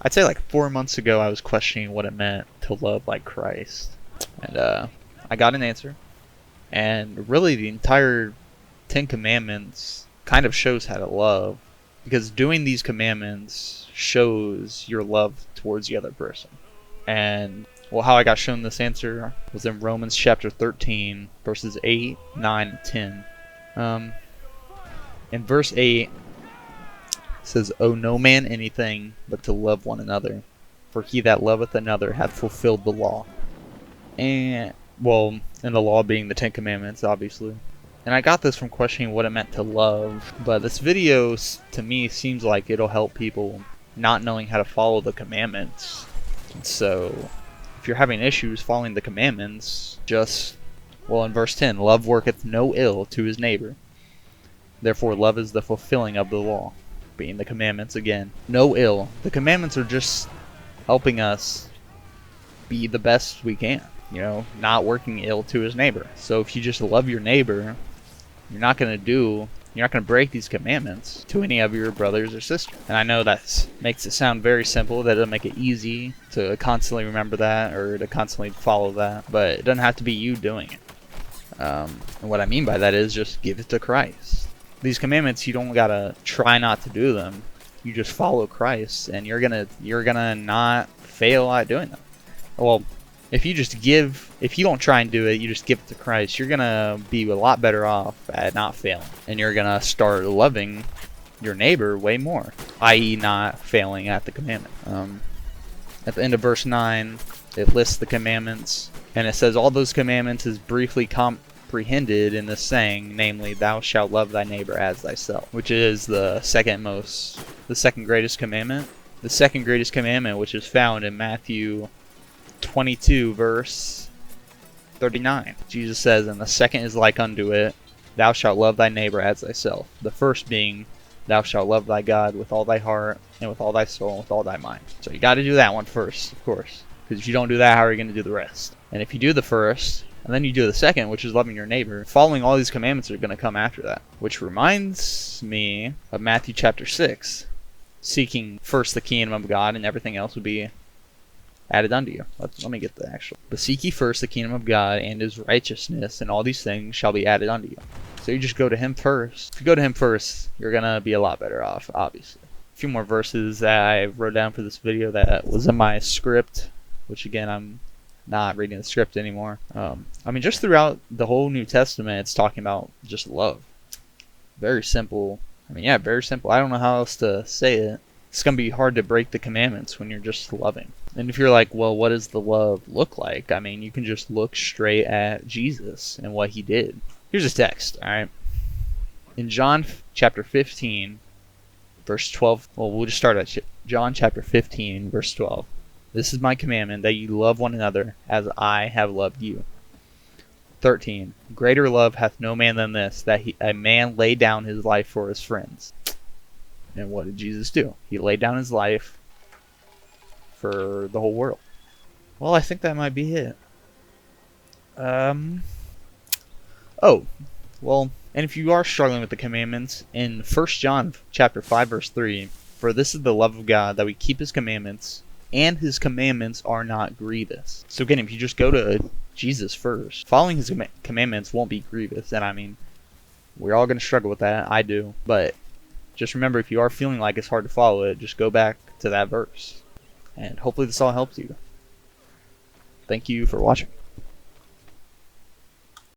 I'd say like 4 months ago, I was questioning what it meant to love like Christ, and I got an answer. And really, the entire Ten Commandments kind of shows how to love, because doing these commandments shows your love towards the other person. And well, how I got shown this answer was in Romans chapter 13, verses 8, 9, and 10. In verse 8, it says, "Owe no man anything but to love one another, for he that loveth another hath fulfilled the law." And, well, and the law being the Ten Commandments, obviously. And I got this from questioning what it meant to love, but this video, to me, seems like it'll help people not knowing how to follow the commandments. So, if you're having issues following the commandments, in verse 10, "Love worketh no ill to his neighbor. Therefore love is the fulfilling of the law," being the commandments again. No ill. The commandments are just helping us be the best we can. Not working ill to his neighbor. So if you just love your neighbor, you're not going to break these commandments to any of your brothers or sisters. And I know that makes it sound very simple. That doesn't make it easy to constantly remember that or to constantly follow that. But it doesn't have to be you doing it. And what I mean by that is just give it to Christ. These commandments, you don't got to try not to do them. You just follow Christ, and you're gonna not fail at doing them. Well, if you don't try and do it, you just give it to Christ, you're gonna be a lot better off at not failing. And you're gonna start loving your neighbor way more, i.e. not failing at the commandment. At the end of verse 9, it lists the commandments, and it says, "All those commandments is briefly comprehended in the saying, namely, thou shalt love thy neighbor as thyself," which is the second greatest commandment. The second greatest commandment, which is found in Matthew 22 verse 39. Jesus says, "And the second is like unto it, thou shalt love thy neighbor as thyself. The first being, thou shalt love thy God with all thy heart, and with all thy soul, and with all thy mind." So you got to do that one first, of course, because if you don't do that, how are you going to do the rest? And if you do the first, and then you do the second, which is loving your neighbor, following all these commandments are going to come after that. Which reminds me of Matthew chapter 6. Seeking first the kingdom of God, and everything else would be added unto you. Let me get the actual. "But seek ye first the kingdom of God and his righteousness, and all these things shall be added unto you." So you just go to him first. If you go to him first, you're going to be a lot better off, obviously. A few more verses that I wrote down for this video that was in my script, which again, I'm not reading the script anymore. Just throughout the whole New Testament, it's talking about just love. Very simple. Very simple. I don't know how else to say it. It's going to be hard to break the commandments when you're just loving. And if you're like, well, what does the love look like? You can just look straight at Jesus and what he did. Here's a text, alright? In John chapter 15, verse 12. Well, we'll just start at John chapter 15, verse 12. "This is my commandment, that you love one another as I have loved you." 13. "Greater love hath no man than this, that a man lay down his life for his friends." And what did Jesus do? He laid down his life for the whole world. Well, I think that might be it. And if you are struggling with the commandments, in 1 John chapter 5 verse 3, "For this is the love of God, that we keep his commandments, and his commandments are not grievous." So again, if you just go to Jesus first, following his commandments won't be grievous. And we're all going to struggle with that. I do. But just remember, if you are feeling like it's hard to follow it, just go back to that verse. And hopefully this all helps you. Thank you for watching.